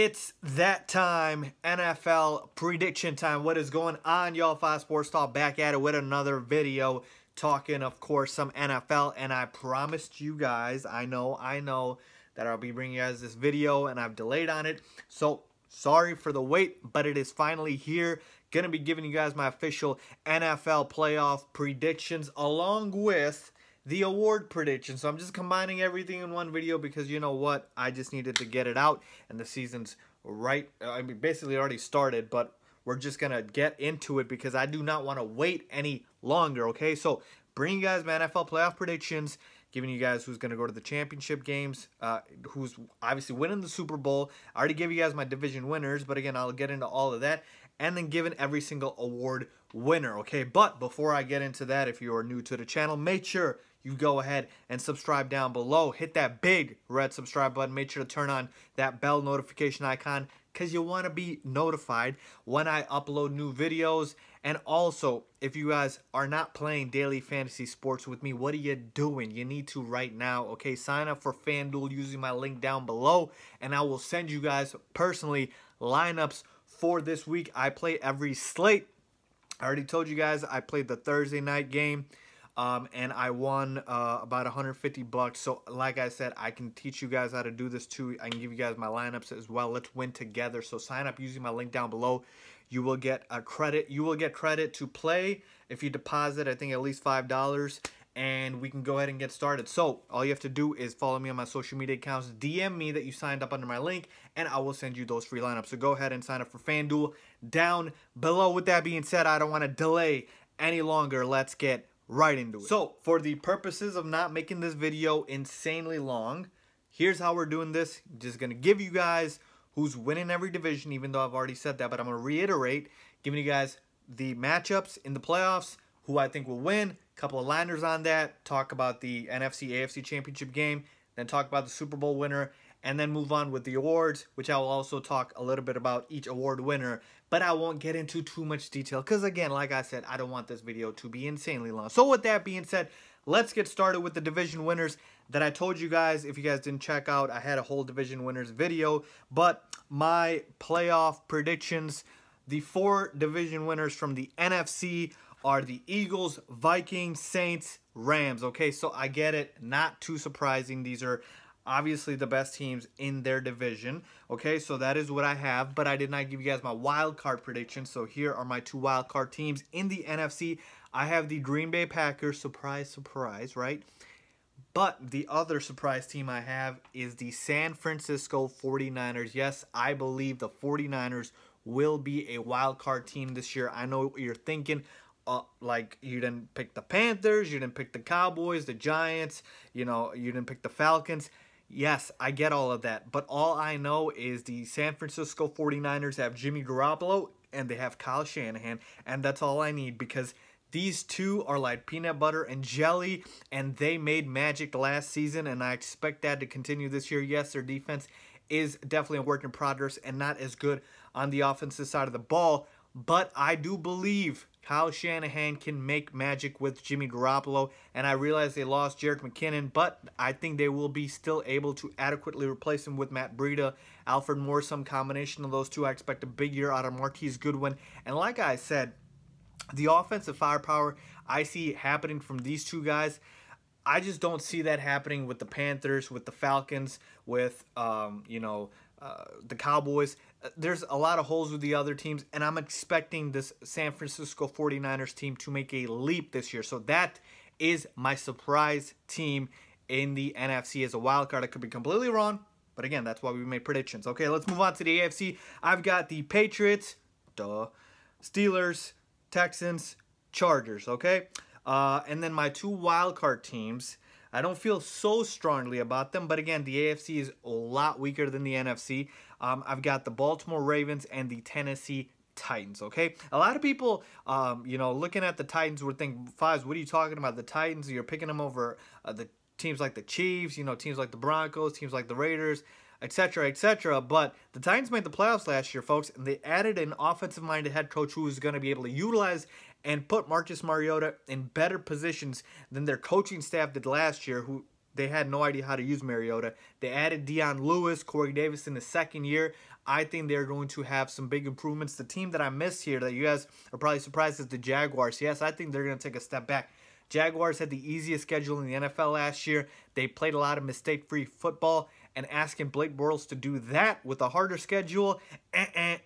It's that time, NFL prediction time. What is going on, y'all? 5 Sports Talk back at it with another video talking, of course, some NFL. And I promised you guys, I know that I'll be bringing you guys this video and I've delayed on it. So sorry for the wait, but it is finally here. Gonna be giving you guys my official NFL playoff predictions along with the award prediction. So I'm just combining everything in one video because you know what? I just needed to get it out and the season's basically already started, but we're just going to get into it because I do not want to wait any longer, okay? So bringing you guys my NFL playoff predictions, giving you guys who's going to go to the championship games, who's obviously winning the Super Bowl. I already gave you guys my division winners, but again, I'll get into all of that. And then giving every single award winner, okay? But before I get into that, if you are new to the channel, make sure you go ahead and subscribe down below. Hit that big red subscribe button. Make sure to turn on that bell notification icon because you want to be notified when I upload new videos. And also, if you guys are not playing daily fantasy sports with me, what are you doing? You need to right now, okay? Sign up for FanDuel using my link down below, and I will send you guys personally lineups for this week. I play every slate. I already told you guys I played the Thursday night game. And I won about 150 bucks. So like I said, I can teach you guys how to do this too. I can give you guys my lineups as well. Let's win together. So sign up using my link down below. You will get a credit. You will get credit to play if you deposit, I think, at least $5. And we can go ahead and get started. So all you have to do is follow me on my social media accounts. DM me that you signed up under my link, and I will send you those free lineups. So go ahead and sign up for FanDuel down below. With that being said, I don't want to delay any longer. Let's get right into it. So for the purposes of not making this video insanely long, here's how we're doing this. I'm just going to give you guys who's winning every division, even though I've already said that, but I'm going to reiterate, giving you guys the matchups in the playoffs, who I think will win, a couple of liners on that, talk about the NFC AFC Championship game, then talk about the Super Bowl winner, and then move on with the awards, which I will also talk a little bit about each award winner, but I won't get into too much detail because, again, like I said, I don't want this video to be insanely long. So with that being said, let's get started with the division winners that I told you guys. If you guys didn't check out, I had a whole division winners video, but my playoff predictions, the 4 division winners from the NFC are the Eagles, Vikings, Saints, Rams. Okay, so I get it. Not too surprising. These are obviously the best teams in their division. Okay, so that is what I have, but I did not give you guys my wild card predictions. So here are my 2 wild card teams in the NFC. I have the Green Bay Packers, surprise, surprise, right? But the other surprise team I have is the San Francisco 49ers. Yes, I believe the 49ers will be a wild card team this year. I know what you're thinking. Like, you didn't pick the Panthers, you didn't pick the Cowboys, the Giants, you know, you didn't pick the Falcons. Yes, I get all of that, but all I know is the San Francisco 49ers have Jimmy Garoppolo and they have Kyle Shanahan, and that's all I need because these two are like peanut butter and jelly, and they made magic last season, and I expect that to continue this year. Yes, their defense is definitely a work in progress and not as good on the offensive side of the ball, but I do believe Kyle Shanahan can make magic with Jimmy Garoppolo, and I realize they lost Jerick McKinnon, but I think they will be still able to adequately replace him with Matt Breida, Alfred Morris, some combination of those two. I expect a big year out of Marquise Goodwin, and like I said, the offensive firepower I see happening from these two guys. I just don't see that happening with the Panthers, with the Falcons, with the Cowboys. There's a lot of holes with the other teams, and I'm expecting this San Francisco 49ers team to make a leap this year. So that is my surprise team in the NFC as a wild card. I could be completely wrong, but again, that's why we made predictions. Okay, let's move on to the AFC. I've got the Patriots, Steelers, Texans, Chargers, okay? And then my 2 wild card teams, I don't feel so strongly about them, but again, the AFC is a lot weaker than the NFC. I've got the Baltimore Ravens and the Tennessee Titans, okay? A lot of people, looking at the Titans would think, Fives, what are you talking about? The Titans, you're picking them over the teams like the Chiefs, teams like the Broncos, teams like the Raiders, etc., etc. But the Titans made the playoffs last year, folks, and they added an offensive-minded head coach who is going to be able to utilize and put Marcus Mariota in better positions than their coaching staff did last year, who they had no idea how to use Mariota. They added Dion Lewis, Corey Davis in his second year. I think they're going to have some big improvements. The team that I missed here that you guys are probably surprised is the Jaguars. Yes, I think they're going to take a step back. Jaguars had the easiest schedule in the NFL last year. They played a lot of mistake-free football, and asking Blake Bortles to do that with a harder schedule,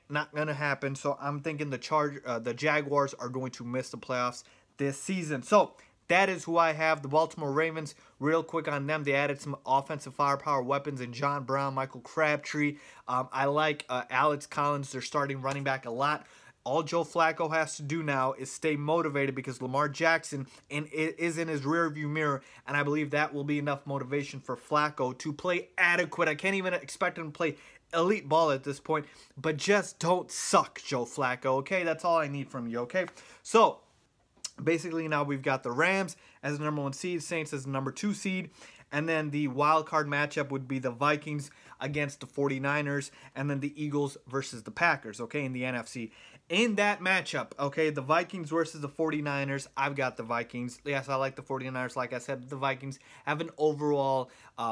not going to happen. So I'm thinking the Jaguars are going to miss the playoffs this season. So that is who I have. The Baltimore Ravens, real quick on them, they added some offensive firepower weapons in John Brown, Michael Crabtree. I like Alex Collins, their starting running back, a lot. All Joe Flacco has to do now is stay motivated because Lamar Jackson is in his rearview mirror, and I believe that will be enough motivation for Flacco to play adequate. I can't even expect him to play elite ball at this point, but just don't suck, Joe Flacco, okay? That's all I need from you, okay? So, basically now we've got the Rams as the #1 seed, Saints as the #2 seed, and then the wild card matchup would be the Vikings against the 49ers, and then the Eagles versus the Packers, okay, in the NFC. In that matchup, okay, the Vikings versus the 49ers, I've got the Vikings. Yes, I like the 49ers. Like I said, the Vikings have an overall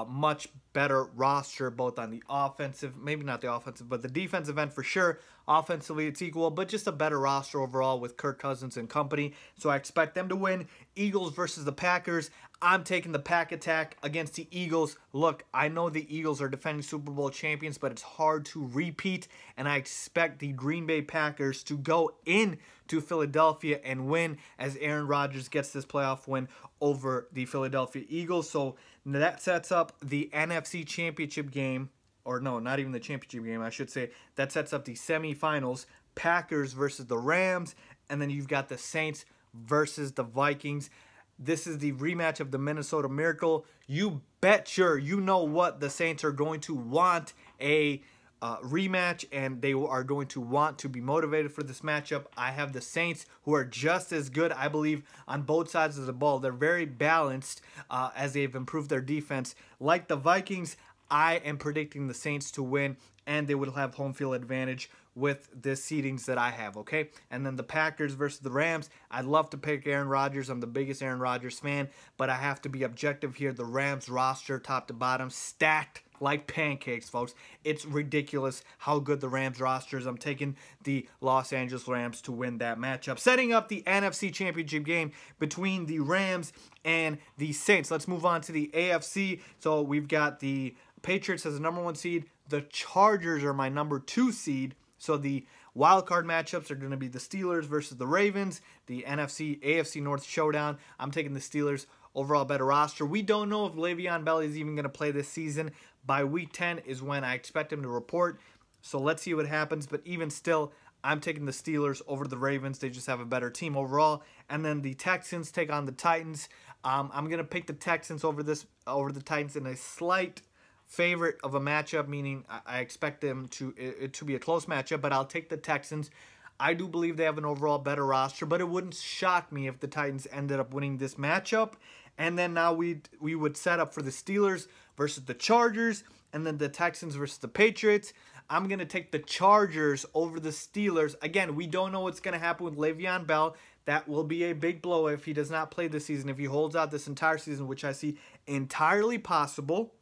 much better roster, both on the offensive, maybe not the offensive, but the defensive end for sure. Offensively, it's equal, but just a better roster overall with Kirk Cousins and company. So I expect them to win. Eagles versus the Packers. I'm taking the Pack Attack against the Eagles. Look, I know the Eagles are defending Super Bowl champions, but it's hard to repeat, and I expect the Green Bay Packers to go in to Philadelphia and win as Aaron Rodgers gets this playoff win over the Philadelphia Eagles. So that sets up the NFC Championship game, or no, not even the championship game, I should say. That sets up the semifinals, Packers versus the Rams, and then you've got the Saints versus the Vikings. This is the rematch of the Minnesota Miracle. You bet you know what, the Saints are going to want a rematch, and they are going to want to be motivated for this matchup. I have the Saints, who are just as good, I believe, on both sides of the ball. They're very balanced as they've improved their defense. Like the Vikings, I am predicting the Saints to win, and they would have home field advantage with the seedings that I have, okay? And then the Packers versus the Rams. I'd love to pick Aaron Rodgers. I'm the biggest Aaron Rodgers fan, but I have to be objective here. The Rams roster, top to bottom, stacked like pancakes, folks. It's ridiculous how good the Rams roster is. I'm taking the Los Angeles Rams to win that matchup. Setting up the NFC Championship game between the Rams and the Saints. Let's move on to the AFC. So we've got the Patriots as the #1 seed. The Chargers are my #2 seed. So the wild card matchups are going to be the Steelers versus the Ravens, the AFC North showdown. I'm taking the Steelers. Overall better roster. We don't know if Le'Veon Bell is even going to play this season. By week 10 is when I expect him to report. So let's see what happens. But even still, I'm taking the Steelers over the Ravens. They just have a better team overall. And then the Texans take on the Titans. I'm going to pick the Texans over the Titans in a slight favorite of a matchup, meaning I expect them it to be a close matchup, but I'll take the Texans. I do believe they have an overall better roster, but it wouldn't shock me if the Titans ended up winning this matchup. And then now we would set up for the Steelers versus the Chargers, and then the Texans versus the Patriots. I'm going to take the Chargers over the Steelers. Again, we don't know what's going to happen with Le'Veon Bell. That will be a big blow if he does not play this season, if he holds out this entire season, which I see entirely possible.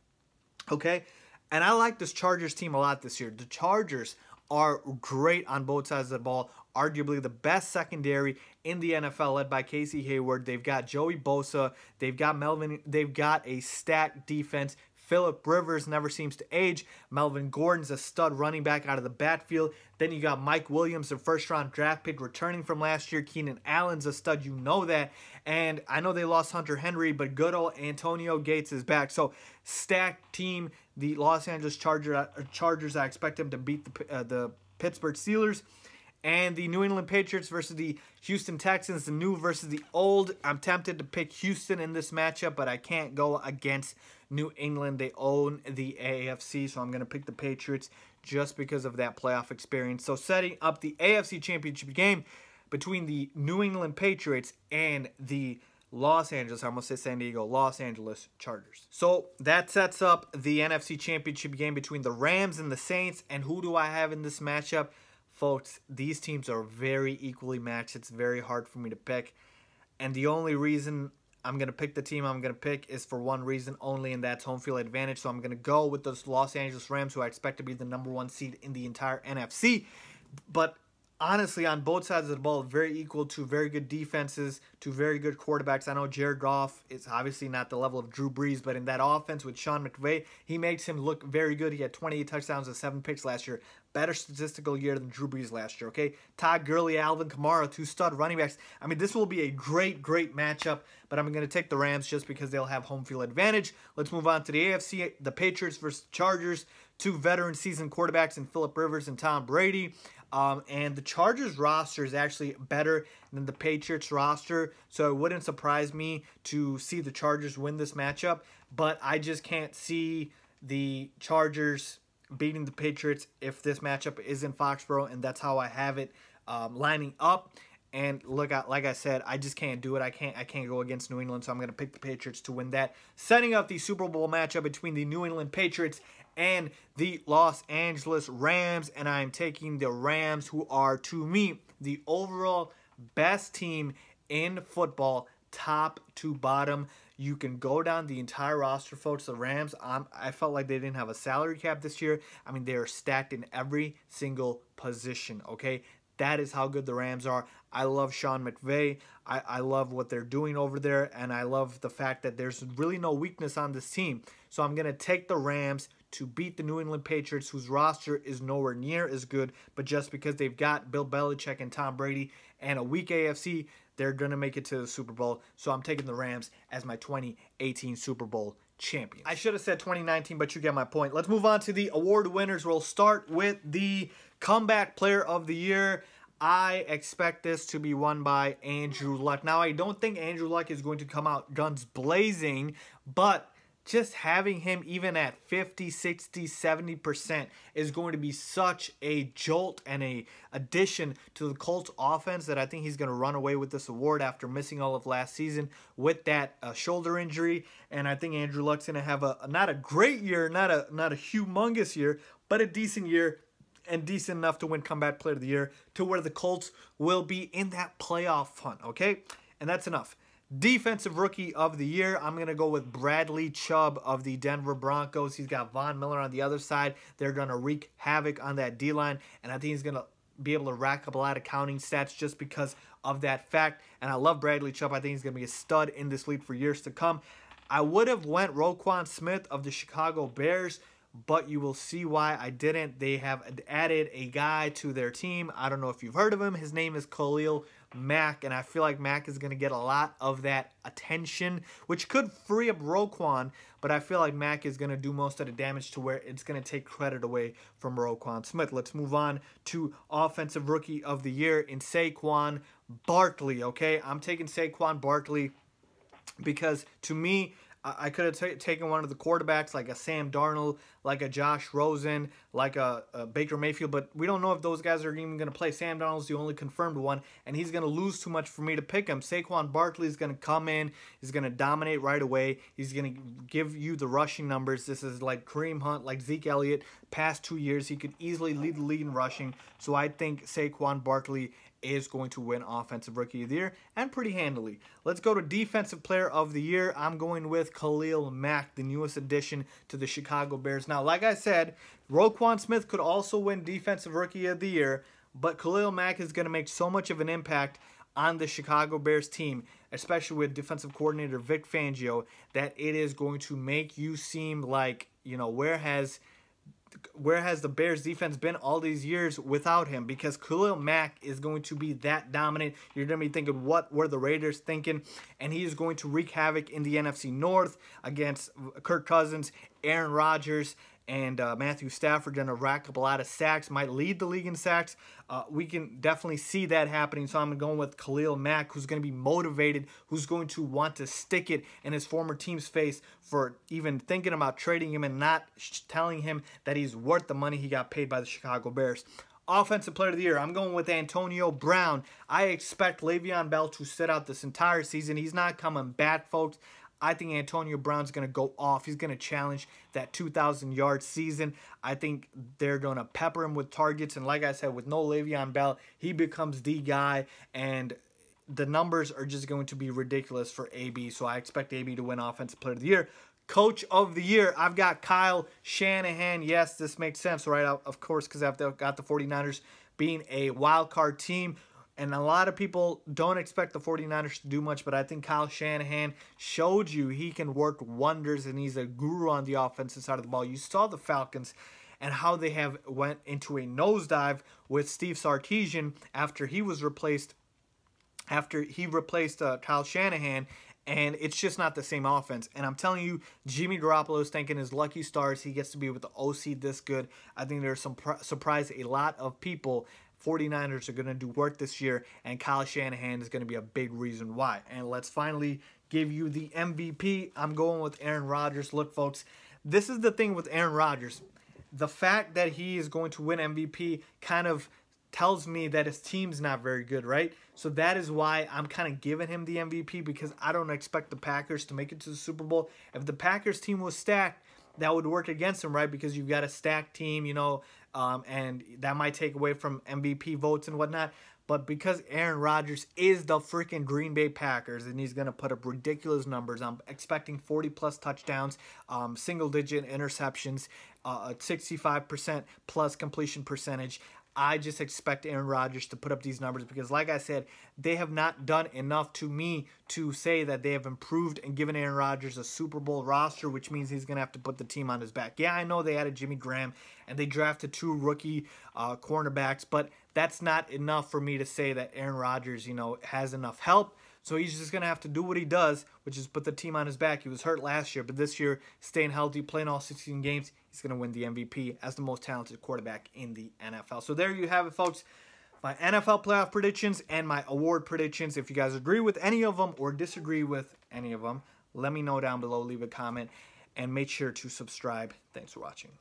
Okay, and I like this Chargers team a lot this year. The Chargers are great on both sides of the ball. Arguably the best secondary in the NFL, led by Casey Hayward. They've got Joey Bosa. They've got Melvin. They've got a stacked defense. Phillip Rivers never seems to age. Melvin Gordon's a stud running back out of the backfield. Then you got Mike Williams, the first-round draft pick returning from last year. Keenan Allen's a stud, you know that. And I know they lost Hunter Henry, but good old Antonio Gates is back. So, stacked team. The Los Angeles Chargers, I expect them to beat the Pittsburgh Steelers. And the New England Patriots versus the Houston Texans, the new versus the old. I'm tempted to pick Houston in this matchup, but I can't go against New England. They own the AFC, so I'm going to pick the Patriots just because of that playoff experience. So setting up the AFC Championship game between the New England Patriots and the Los Angeles Chargers. So that sets up the NFC Championship game between the Rams and the Saints. And who do I have in this matchup? Folks, these teams are very equally matched. It's very hard for me to pick. And the only reason I'm going to pick the team I'm going to pick is for one reason only, and that's home field advantage. So I'm going to go with those Los Angeles Rams, who I expect to be the #1 seed in the entire NFC. But honestly, on both sides of the ball, very equal, to very good defenses, to very good quarterbacks. I know Jared Goff is obviously not the level of Drew Brees, but in that offense with Sean McVay, he makes him look very good. He had 28 touchdowns and 7 picks last year. Better statistical year than Drew Brees last year, okay? Todd Gurley, Alvin Kamara, 2 stud running backs. I mean, this will be a great, great matchup, but I'm going to take the Rams just because they'll have home field advantage. Let's move on to the AFC, the Patriots versus Chargers. 2 veteran seasoned quarterbacks in Phillip Rivers and Tom Brady. And the Chargers roster is actually better than the Patriots roster, so it wouldn't surprise me to see the Chargers win this matchup, but I just can't see the Chargers beating the Patriots if this matchup is in Foxborough, and that's how I have it lining up. And look, like I said, I just can't do it. I can't go against New England, so I'm going to pick the Patriots to win that. Setting up the Super Bowl matchup between the New England Patriots and the Los Angeles Rams, and I'm taking the Rams, who are, to me, the overall best team in football, top to bottom. You can go down the entire roster, folks. The Rams, I felt like they didn't have a salary cap this year. I mean, they are stacked in every single position, okay? That is how good the Rams are. I love Sean McVay. I love what they're doing over there, and I love the fact that there's really no weakness on this team. So I'm going to take the Rams to beat the New England Patriots, whose roster is nowhere near as good, but just because they've got Bill Belichick and Tom Brady and a weak AFC, they're going to make it to the Super Bowl. So I'm taking the Rams as my 2018 Super Bowl champions. I should have said 2019, but you get my point. Let's move on to the award winners. We'll start with the Comeback Player of the Year. I expect this to be won by Andrew Luck. Now, I don't think Andrew Luck is going to come out guns blazing, but just having him even at 50, 60, 70% is going to be such a jolt and a addition to the Colts offense that I think he's going to run away with this award after missing all of last season with that shoulder injury. And I think Andrew Luck's going to have not a great year, not a humongous year, but a decent year, and decent enough to win Comeback Player of the Year, to where the Colts will be in that playoff hunt, okay? And that's enough. Defensive Rookie of the Year, I'm going to go with Bradley Chubb of the Denver Broncos. He's got Von Miller on the other side. They're going to wreak havoc on that D-line, and I think he's going to be able to rack up a lot of counting stats just because of that fact. And I love Bradley Chubb. I think he's going to be a stud in this league for years to come. I would have went Roquan Smith of the Chicago Bears, but you will see why I didn't. They have added a guy to their team. I don't know if you've heard of him. His name is Khalil Mack, and I feel like Mack is going to get a lot of that attention, which could free up Roquan, but I feel like Mack is going to do most of the damage to where it's going to take credit away from Roquan Smith. Let's move on to Offensive Rookie of the Year in Saquon Barkley, okay? I'm taking Saquon Barkley because, to me, I could have taken one of the quarterbacks like a Sam Darnold, like a Josh Rosen, like a Baker Mayfield, but we don't know if those guys are even going to play. Sam Darnold's the only confirmed one, and he's going to lose too much for me to pick him. Saquon Barkley is going to come in. He's going to dominate right away. He's going to give you the rushing numbers. This is like Kareem Hunt, like Zeke Elliott. Past 2 years, he could easily lead the league in rushing, so I think Saquon Barkley is going to win Offensive Rookie of the Year, and pretty handily. Let's go to Defensive Player of the Year. I'm going with Khalil Mack, the newest addition to the Chicago Bears. Now, like I said, Roquan Smith could also win Defensive Rookie of the Year, but Khalil Mack is going to make so much of an impact on the Chicago Bears team, especially with defensive coordinator Vic Fangio, that it is going to make you seem like, you know, where has the Bears defense been all these years without him? Because Khalil Mack is going to be that dominant. You're going to be thinking, what were the Raiders thinking? And he is going to wreak havoc in the NFC North against Kirk Cousins, Aaron Rodgers, and Matthew Stafford. Going to rack up a lot of sacks, might lead the league in sacks. We can definitely see that happening. So I'm going with Khalil Mack, who's going to be motivated, who's going to want to stick it in his former team's face for even thinking about trading him and not telling him that he's worth the money he got paid by the Chicago Bears. Offensive Player of the Year, I'm going with Antonio Brown. I expect Le'Veon Bell to sit out this entire season. He's not coming back, folks. I think Antonio Brown's going to go off. He's going to challenge that 2,000-yard season. I think they're going to pepper him with targets. And like I said, with no Le'Veon Bell, he becomes the guy. And the numbers are just going to be ridiculous for AB. So I expect AB to win Offensive Player of the Year. Coach of the Year, I've got Kyle Shanahan. Yes, this makes sense, right? Of course, because I've got the 49ers being a wild card team. And a lot of people don't expect the 49ers to do much, but I think Kyle Shanahan showed you he can work wonders, and he's a guru on the offensive side of the ball. You saw the Falcons and how they have went into a nosedive with Steve Sarkisian after he replaced Kyle Shanahan, and it's just not the same offense. And I'm telling you, Jimmy Garoppolo is thanking his lucky stars he gets to be with the OC this good. I think there's some surprise a lot of people. 49ers are going to do work this year, and Kyle Shanahan is going to be a big reason why. And let's finally give you the MVP. I'm going with Aaron Rodgers. Look, folks, this is the thing with Aaron Rodgers. The fact that he is going to win MVP kind of tells me that his team's not very good, right? So that is why I'm kind of giving him the MVP, because I don't expect the Packers to make it to the Super Bowl. If the Packers team was stacked, that would work against him, right? Because you've got a stacked team, you know, and that might take away from MVP votes and whatnot. But because Aaron Rodgers is the freaking Green Bay Packers, and he's going to put up ridiculous numbers, I'm expecting 40-plus touchdowns, single-digit interceptions, 65% plus completion percentage. I just expect Aaron Rodgers to put up these numbers because, like I said, they have not done enough to me to say that they have improved and given Aaron Rodgers a Super Bowl roster, which means he's going to have to put the team on his back. Yeah, I know they added Jimmy Graham and they drafted 2 rookie cornerbacks, but that's not enough for me to say that Aaron Rodgers, you know, has enough help. So he's just going to have to do what he does, which is put the team on his back. He was hurt last year, but this year, staying healthy, playing all 16 games, he's going to win the MVP as the most talented quarterback in the NFL. So there you have it, folks. My NFL playoff predictions and my award predictions. If you guys agree with any of them or disagree with any of them, let me know down below. Leave a comment and make sure to subscribe. Thanks for watching.